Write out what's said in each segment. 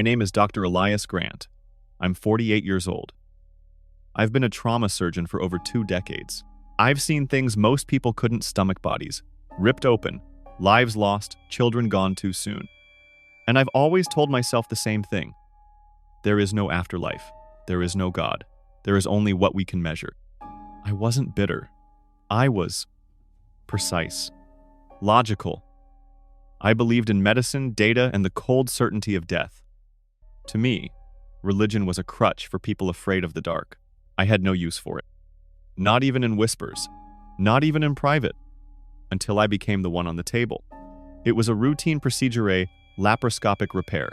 My name is Dr. Elias Grant. I'm 48 years old. I've been a trauma surgeon for over 2 decades. I've seen things most people couldn't stomach: bodies ripped open, lives lost, children gone too soon. And I've always told myself the same thing. There is no afterlife. There is no God. There is only what we can measure. I wasn't bitter. I was precise, logical. I believed in medicine, data, and the cold certainty of death. To me, religion was a crutch for people afraid of the dark. I had no use for it. Not even in whispers. Not even in private. Until I became the one on the table. It was a routine procedure, a laparoscopic repair.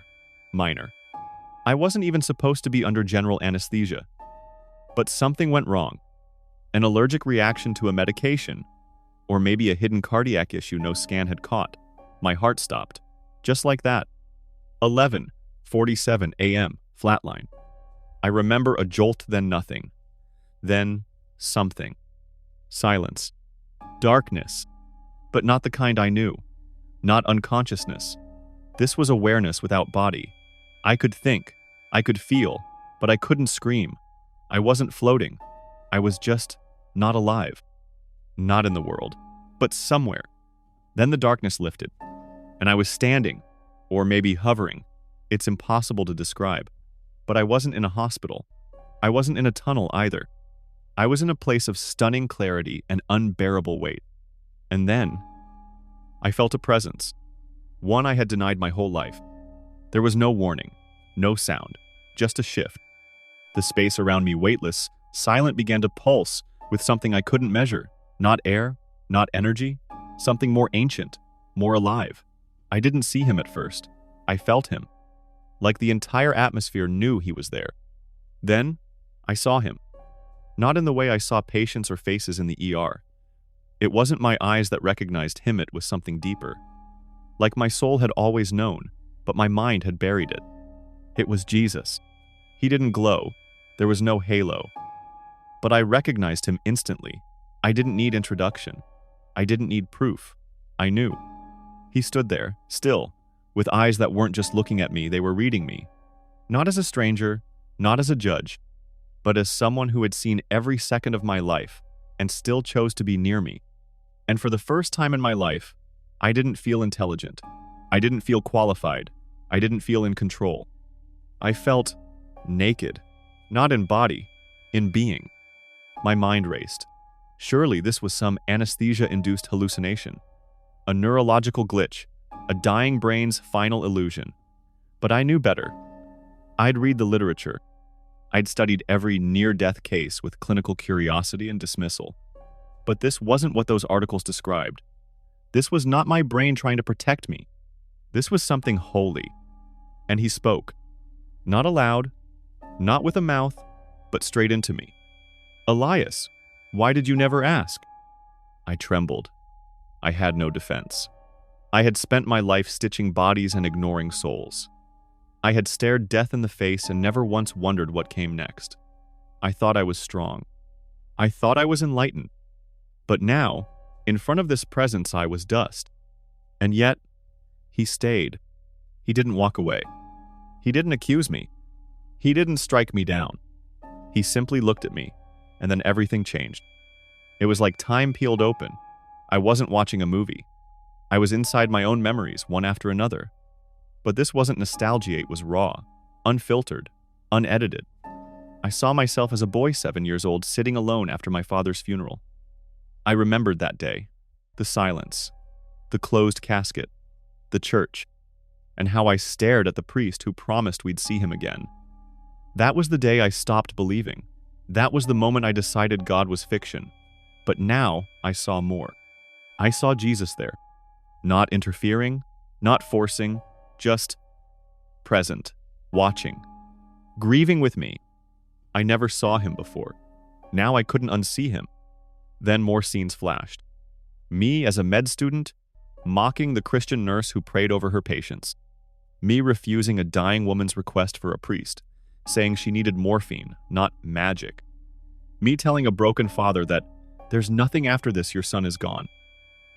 Minor. I wasn't even supposed to be under general anesthesia. But something went wrong. An allergic reaction to a medication. Or maybe a hidden cardiac issue no scan had caught. My heart stopped. Just like that. 11:47 a.m. Flatline. I remember a jolt, then nothing. Then something. Silence. Darkness. But not the kind I knew. Not unconsciousness. This was awareness without body. I could think. I could feel. But I couldn't scream. I wasn't floating. I was just not alive. Not in the world. But somewhere. Then the darkness lifted. And I was standing. Or maybe hovering. It's impossible to describe. But I wasn't in a hospital. I wasn't in a tunnel either. I was in a place of stunning clarity and unbearable weight. And then, I felt a presence. One I had denied my whole life. There was no warning, no sound, just a shift. The space around me, weightless, silent, began to pulse with something I couldn't measure. Not air, not energy, something more ancient, more alive. I didn't see him at first. I felt him. Like the entire atmosphere knew he was there. Then, I saw him. Not in the way I saw patients or faces in the ER. It wasn't my eyes that recognized him, it was something deeper. Like my soul had always known, but my mind had buried it. It was Jesus. He didn't glow. There was no halo. But I recognized him instantly. I didn't need introduction. I didn't need proof. I knew. He stood there, still, with eyes that weren't just looking at me, they were reading me. Not as a stranger, not as a judge, but as someone who had seen every second of my life and still chose to be near me. And for the first time in my life, I didn't feel intelligent. I didn't feel qualified. I didn't feel in control. I felt naked, not in body, in being. My mind raced. Surely this was some anesthesia-induced hallucination, a neurological glitch, a dying brain's final illusion. But I knew better. I'd read the literature. I'd studied every near-death case with clinical curiosity and dismissal. But this wasn't what those articles described. This was not my brain trying to protect me. This was something holy. And he spoke. Not aloud, not with a mouth, but straight into me. Elias, why did you never ask? I trembled. I had no defense. I had spent my life stitching bodies and ignoring souls. I had stared death in the face and never once wondered what came next. I thought I was strong. I thought I was enlightened. But now, in front of this presence, I was dust. And yet, he stayed. He didn't walk away. He didn't accuse me. He didn't strike me down. He simply looked at me, and then everything changed. It was like time peeled open. I wasn't watching a movie. I was inside my own memories, one after another. But this wasn't nostalgia, it was raw, unfiltered, unedited. I saw myself as a boy 7 years old sitting alone after my father's funeral. I remembered that day, the silence, the closed casket, the church, and how I stared at the priest who promised we'd see him again. That was the day I stopped believing. That was the moment I decided God was fiction. But now I saw more. I saw Jesus there, not interfering, not forcing, just present, watching, grieving with me. I never saw him before. Now I couldn't unsee him. Then more scenes flashed. Me as a med student, mocking the Christian nurse who prayed over her patients. Me refusing a dying woman's request for a priest, saying she needed morphine, not magic. Me telling a broken father that there's nothing after this, your son is gone.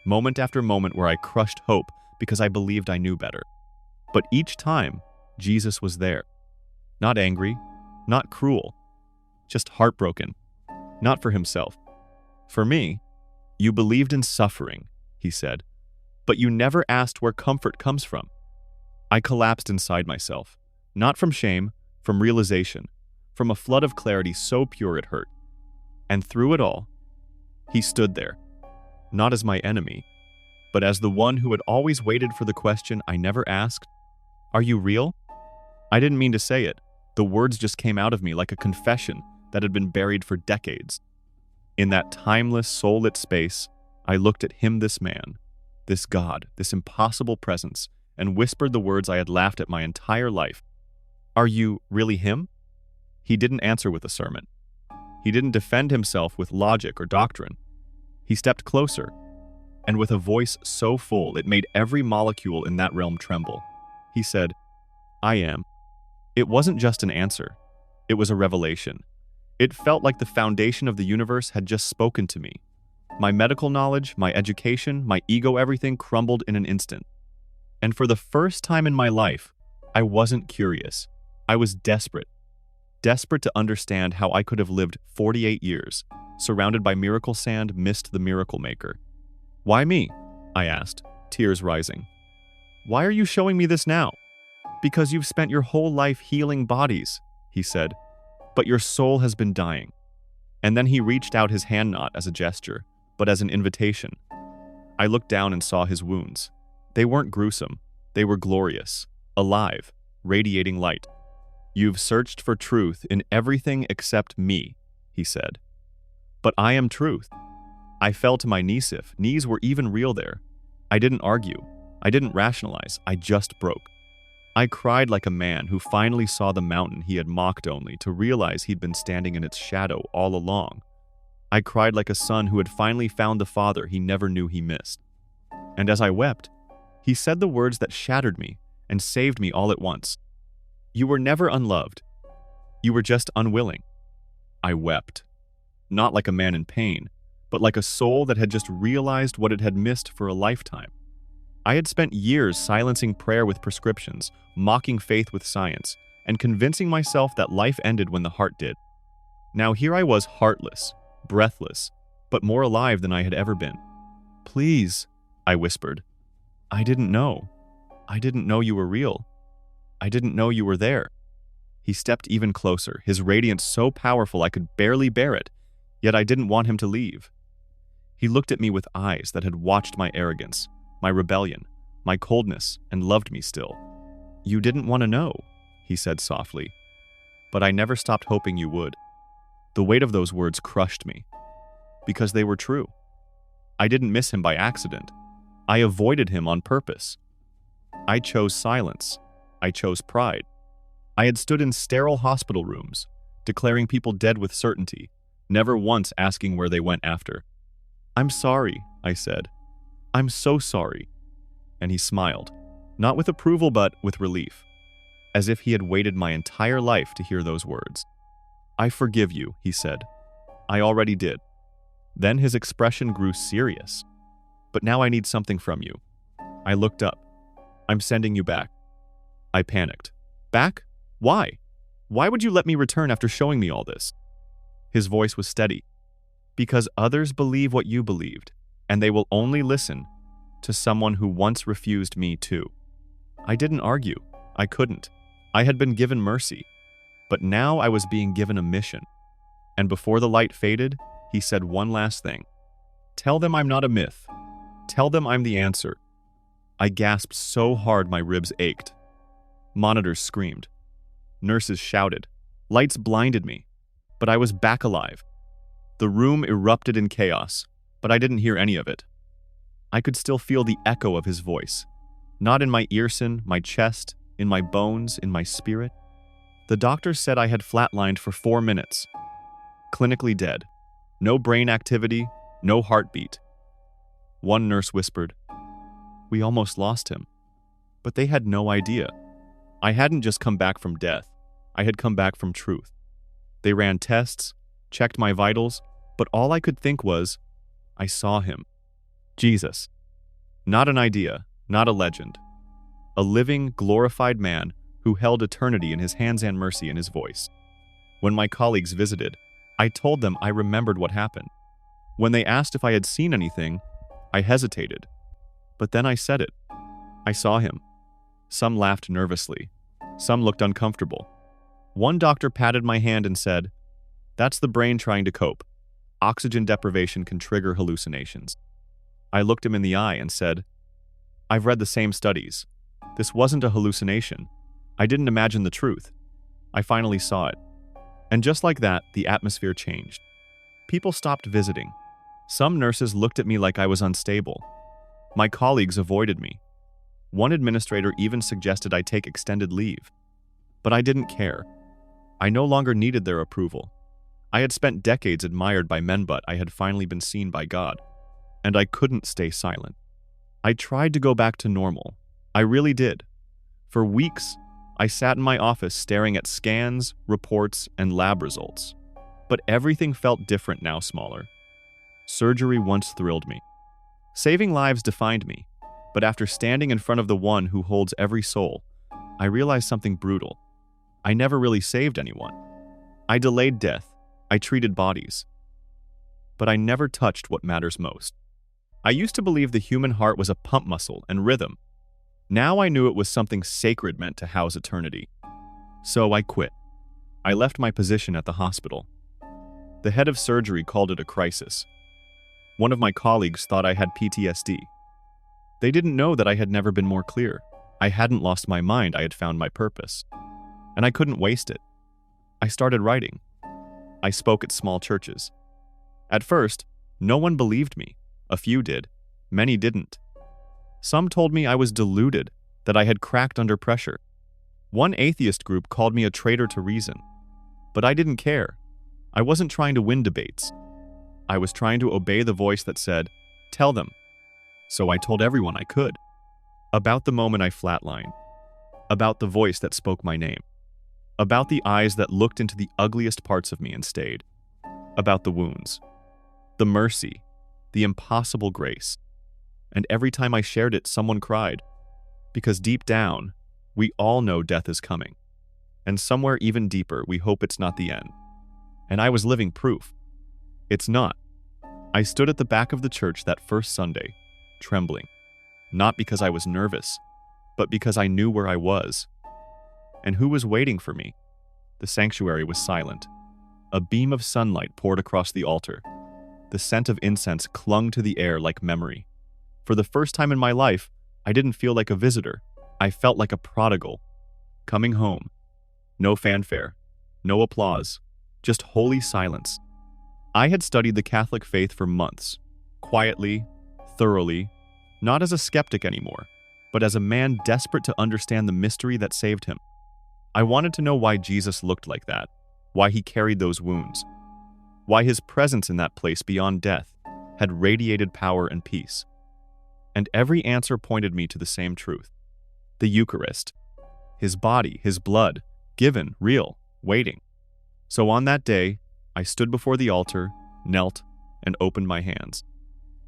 Moment after moment where I crushed hope because I believed I knew better. But each time, Jesus was there. Not angry, not cruel, just heartbroken. Not for himself. For me. You believed in suffering, he said, but you never asked where comfort comes from. I collapsed inside myself, not from shame, from realization, from a flood of clarity so pure it hurt. And through it all, he stood there, not as my enemy, but as the one who had always waited for the question I never asked, "Are you real?" I didn't mean to say it. The words just came out of me like a confession that had been buried for decades. In that timeless, soul-lit space, I looked at him, this man, this God, this impossible presence, and whispered the words I had laughed at my entire life. "Are you really him?" He didn't answer with a sermon. He didn't defend himself with logic or doctrine. He stepped closer, and with a voice so full it made every molecule in that realm tremble, he said, "I am." It wasn't just an answer. It was a revelation. It felt like the foundation of the universe had just spoken to me. My medical knowledge, my education, my ego, everything crumbled in an instant. And for the first time in my life, I wasn't curious. I was desperate. Desperate to understand how I could have lived 48 years, surrounded by miracle sand, missed the miracle maker. "Why me?" I asked, tears rising. "Why are you showing me this now?" "Because you've spent your whole life healing bodies," he said, "but your soul has been dying." And then he reached out his hand, not as a gesture, but as an invitation. I looked down and saw his wounds. They weren't gruesome. They were glorious, alive, radiating light. "You've searched for truth in everything except me," he said. "But I am truth." I fell to my knees. If knees were even real there. I didn't argue. I didn't rationalize. I just broke. I cried like a man who finally saw the mountain he had mocked, only to realize he'd been standing in its shadow all along. I cried like a son who had finally found the father he never knew he missed. And as I wept, he said the words that shattered me and saved me all at once. "You were never unloved. You were just unwilling." I wept. Not like a man in pain, but like a soul that had just realized what it had missed for a lifetime. I had spent years silencing prayer with prescriptions, mocking faith with science, and convincing myself that life ended when the heart did. Now here I was, heartless, breathless, but more alive than I had ever been. "Please," I whispered. "I didn't know. I didn't know you were real. I didn't know you were there." He stepped even closer, his radiance so powerful I could barely bear it, yet I didn't want him to leave. He looked at me with eyes that had watched my arrogance, my rebellion, my coldness, and loved me still. "You didn't want to know," he said softly, "but I never stopped hoping you would." The weight of those words crushed me, because they were true. I didn't miss him by accident. I avoided him on purpose. I chose silence. I chose pride. I had stood in sterile hospital rooms, declaring people dead with certainty, never once asking where they went after. "I'm sorry," I said. "I'm so sorry." And he smiled, not with approval but with relief, as if he had waited my entire life to hear those words. "I forgive you," he said. "I already did." Then his expression grew serious. "But now I need something from you." I looked up. "I'm sending you back." I panicked. "Back? Why? Why would you let me return after showing me all this?" His voice was steady. "Because others believe what you believed, and they will only listen to someone who once refused me too." I didn't argue. I couldn't. I had been given mercy. But now I was being given a mission. And before the light faded, he said one last thing. "Tell them I'm not a myth. Tell them I'm the answer." I gasped so hard my ribs ached. Monitors screamed. Nurses shouted. Lights blinded me. But I was back alive. The room erupted in chaos, but I didn't hear any of it. I could still feel the echo of his voice. Not in my earson, my chest, in my bones, in my spirit. The doctor said I had flatlined for 4 minutes. Clinically dead. No brain activity, no heartbeat. One nurse whispered, "We almost lost him." But they had no idea. I hadn't just come back from death. I had come back from truth. They ran tests, checked my vitals, but all I could think was, I saw him. Jesus. Not an idea, not a legend. A living, glorified man who held eternity in his hands and mercy in his voice. When my colleagues visited, I told them I remembered what happened. When they asked if I had seen anything, I hesitated. But then I said it. I saw him. Some laughed nervously. Some looked uncomfortable. One doctor patted my hand and said, "That's the brain trying to cope. Oxygen deprivation can trigger hallucinations." I looked him in the eye and said, "I've read the same studies. This wasn't a hallucination. I didn't imagine the truth. I finally saw it." And just like that, the atmosphere changed. People stopped visiting. Some nurses looked at me like I was unstable. My colleagues avoided me. One administrator even suggested I take extended leave. But I didn't care. I no longer needed their approval. I had spent decades admired by men, but I had finally been seen by God. And I couldn't stay silent. I tried to go back to normal. I really did. For weeks, I sat in my office staring at scans, reports, and lab results. But everything felt different now, smaller. Surgery once thrilled me. Saving lives defined me. But after standing in front of the one who holds every soul, I realized something brutal. I never really saved anyone. I delayed death. I treated bodies. But I never touched what matters most. I used to believe the human heart was a pump muscle and rhythm. Now I knew it was something sacred meant to house eternity. So I quit. I left my position at the hospital. The head of surgery called it a crisis. One of my colleagues thought I had PTSD. They didn't know that I had never been more clear. I hadn't lost my mind, I had found my purpose. And I couldn't waste it. I started writing. I spoke at small churches. At first, no one believed me. A few did. Many didn't. Some told me I was deluded, that I had cracked under pressure. One atheist group called me a traitor to reason. But I didn't care. I wasn't trying to win debates. I was trying to obey the voice that said, "Tell them." So I told everyone I could. About the moment I flatlined. About the voice that spoke my name. About the eyes that looked into the ugliest parts of me and stayed. About the wounds. The mercy. The impossible grace. And every time I shared it, someone cried. Because deep down, we all know death is coming. And somewhere even deeper, we hope it's not the end. And I was living proof. It's not. I stood at the back of the church that first Sunday, trembling. Not because I was nervous, but because I knew where I was. And who was waiting for me? The sanctuary was silent. A beam of sunlight poured across the altar. The scent of incense clung to the air like memory. For the first time in my life, I didn't feel like a visitor. I felt like a prodigal. Coming home. No fanfare. No applause. Just holy silence. I had studied the Catholic faith for months. Quietly, thoroughly, not as a skeptic anymore, but as a man desperate to understand the mystery that saved him. I wanted to know why Jesus looked like that, why he carried those wounds, why his presence in that place beyond death had radiated power and peace. And every answer pointed me to the same truth. The Eucharist. His body, his blood, given, real, waiting. So on that day, I stood before the altar, knelt, and opened my hands.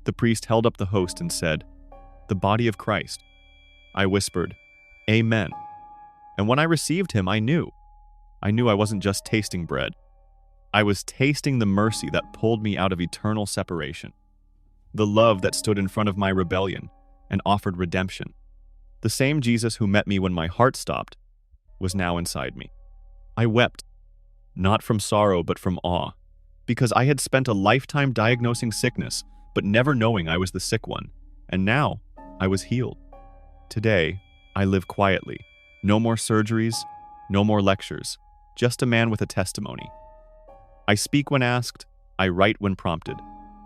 The priest held up the host and said, "The body of Christ." I whispered, "Amen." And when I received him, I knew I wasn't just tasting bread. I was tasting the mercy that pulled me out of eternal separation. The love that stood in front of my rebellion and offered redemption. The same Jesus who met me when my heart stopped was now inside me. I wept, not from sorrow but from awe, because I had spent a lifetime diagnosing sickness but never knowing I was the sick one, and now I was healed. Today, I live quietly. No more surgeries, no more lectures, just a man with a testimony. I speak when asked, I write when prompted,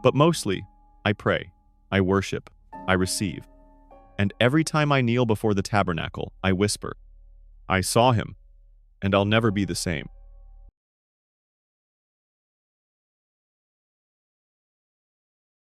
but mostly, I pray, I worship, I receive. And every time I kneel before the tabernacle, I whisper, "I saw him, and I'll never be the same."